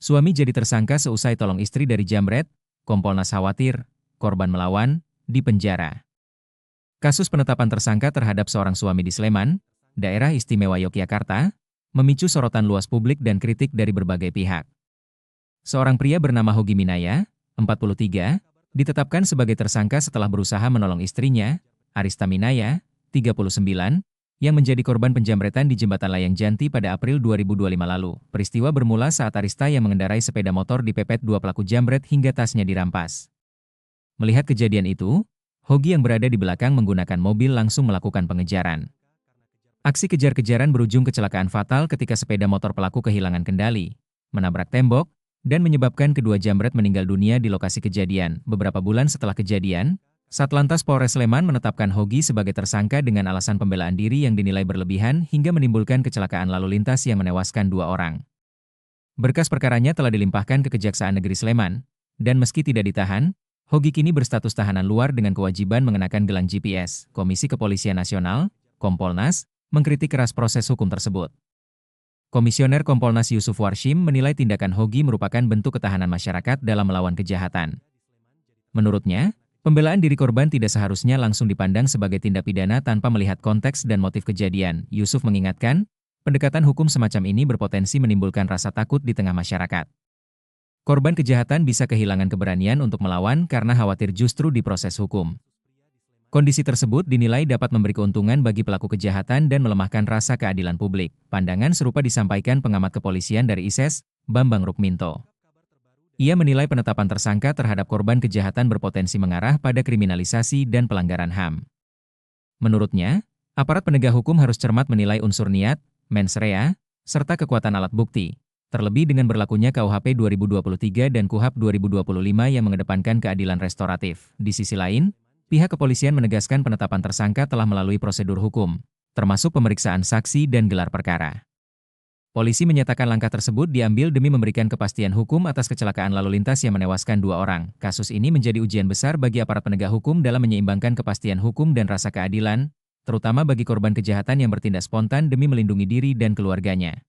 Suami jadi tersangka seusai tolong istri dari jambret, Kompolnas khawatir, korban melawan, di penjara. Kasus penetapan tersangka terhadap seorang suami di Sleman, Daerah Istimewa Yogyakarta, memicu sorotan luas publik dan kritik dari berbagai pihak. Seorang pria bernama Hogi Minaya, 43, ditetapkan sebagai tersangka setelah berusaha menolong istrinya, Arista Minaya, 39, yang menjadi korban penjamretan di Jembatan Layang Janti pada April 2025 lalu. Peristiwa bermula saat Arista yang mengendarai sepeda motor dipepet dua pelaku jambret hingga tasnya dirampas. Melihat kejadian itu, Hogi yang berada di belakang menggunakan mobil langsung melakukan pengejaran. Aksi kejar-kejaran berujung kecelakaan fatal ketika sepeda motor pelaku kehilangan kendali, menabrak tembok, dan menyebabkan kedua jambret meninggal dunia di lokasi kejadian. Beberapa bulan setelah kejadian, Satlantas Polres Sleman menetapkan Hogi sebagai tersangka dengan alasan pembelaan diri yang dinilai berlebihan hingga menimbulkan kecelakaan lalu lintas yang menewaskan dua orang. Berkas perkaranya telah dilimpahkan ke Kejaksaan Negeri Sleman, dan meski tidak ditahan, Hogi kini berstatus tahanan luar dengan kewajiban mengenakan gelang GPS. Komisi Kepolisian Nasional, Kompolnas, mengkritik keras proses hukum tersebut. Komisioner Kompolnas Yusuf Warshim menilai tindakan Hogi merupakan bentuk ketahanan masyarakat dalam melawan kejahatan. Menurutnya, pembelaan diri korban tidak seharusnya langsung dipandang sebagai tindak pidana tanpa melihat konteks dan motif kejadian. Yusuf mengingatkan, pendekatan hukum semacam ini berpotensi menimbulkan rasa takut di tengah masyarakat. Korban kejahatan bisa kehilangan keberanian untuk melawan karena khawatir justru diproses hukum. Kondisi tersebut dinilai dapat memberi keuntungan bagi pelaku kejahatan dan melemahkan rasa keadilan publik. Pandangan serupa disampaikan pengamat kepolisian dari ISES, Bambang Rukminto. Ia menilai penetapan tersangka terhadap korban kejahatan berpotensi mengarah pada kriminalisasi dan pelanggaran HAM. Menurutnya, aparat penegak hukum harus cermat menilai unsur niat, mens rea, serta kekuatan alat bukti, terlebih dengan berlakunya KUHP 2023 dan KUHP 2025 yang mengedepankan keadilan restoratif. Di sisi lain, pihak kepolisian menegaskan penetapan tersangka telah melalui prosedur hukum, termasuk pemeriksaan saksi dan gelar perkara. Polisi menyatakan langkah tersebut diambil demi memberikan kepastian hukum atas kecelakaan lalu lintas yang menewaskan dua orang. Kasus ini menjadi ujian besar bagi aparat penegak hukum dalam menyeimbangkan kepastian hukum dan rasa keadilan, terutama bagi korban kejahatan yang bertindak spontan demi melindungi diri dan keluarganya.